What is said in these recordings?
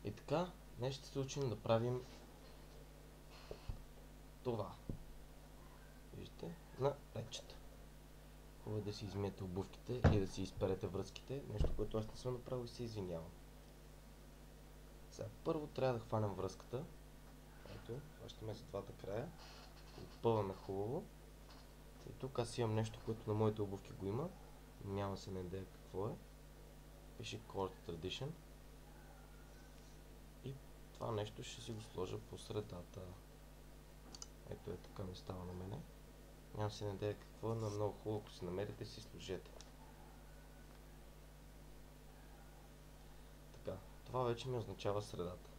И така, днес ще се учим да правим това. Виждате, на ледчета. Хубаво е да си измиете обувките и да си изперете връзките. Нещо, което аз не съм направил и се извинявам. Сега, първо трябва да хванем връзката. Ето, хващаме за двата края. Отпъваме хубаво. И тук аз имам нещо, което на моите обувки го има. Няма се надея какво е. Пише Core Tradition. И това нещо ще си го сложа по средата. Ето е, така ми става на мене. Нямам се надея какво е, но много хубаво, ако си намерите, си сложете. Така, това вече ми означава средата.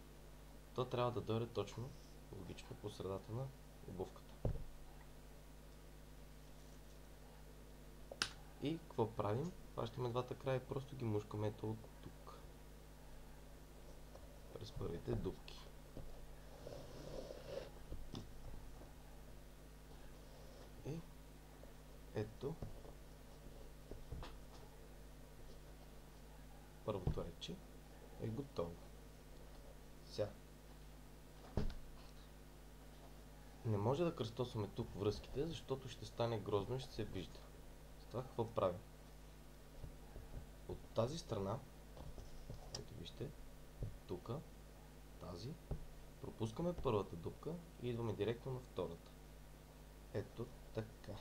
То трябва да дойде точно, логично, по средата на обувката. И какво правим? Хващаме двата края и просто ги мушкаме ето от тук. През първите дупки. И ето първото рече е готово. Сега. Не може да кръстосваме тук връзките, защото ще стане грозно и ще се вижда. С това какво правим? От тази страна, ето вижте, тук, тази, пропускаме първата дупка и идваме директно на втората. Ето така.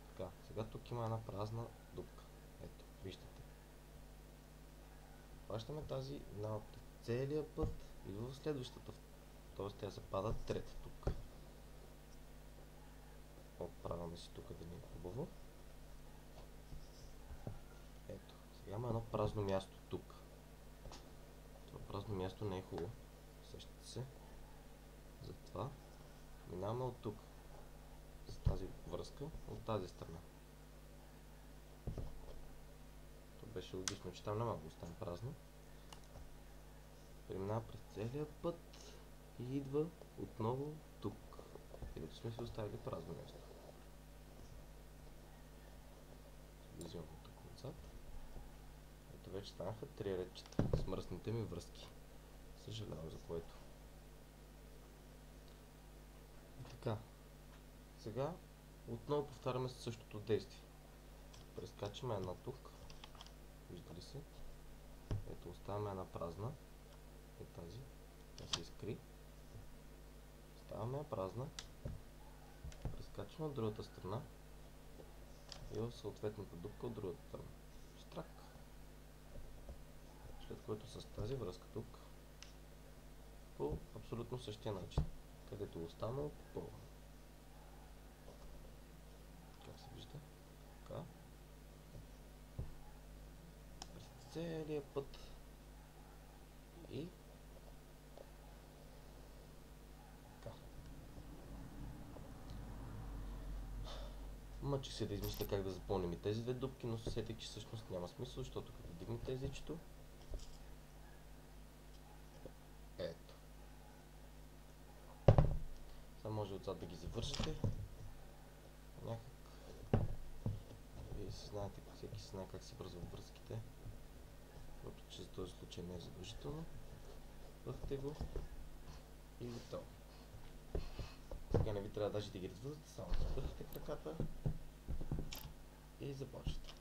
Така, сега тук има една празна дупка. Ето, виждате. Хващаме тази една от целия път, идва в следващата, т.е. тя се пада трета тук. Отправяме си тук да ни е хубаво. Ето, сега има едно празно място тук. Това празно място не е хубаво. Сещате се. Затова минаваме от тук. С тази връзка от тази страна. То беше логично, че там няма да остане празно. Преминава през целия път и идва отново тук, където сме си оставили празно място. Взимам тук отзад. Ето вече станаха 3 редчета с мръсните ми връзки. Съжалявам за което. И така. Сега отново повтаряме същото действие. Прескачаме една тук. Виждали се? Ето оставяме една празна. Е тази. Тя се изкри. Оставяме я празна. Прескачаме от другата страна. И в съответната дупка от другата страна. Штрак. След което с тази връзка тук по абсолютно същия начин. Където останало попълваме. Как се вижда? Така. През целия път. И така. Мъчих се да измисля как да запълним и тези две дупки, но се сетих, че всъщност няма смисъл, защото като дигнете езичето, ето. Сега може отзад да ги завършите. Някак. Вие си знаете, всеки си знае как си връзва връзките. Въпреки че за този случай не е задължително. Върхте го и готово. Сега не ви трябва даже да ги развързвате, само запъхате краката и започвате.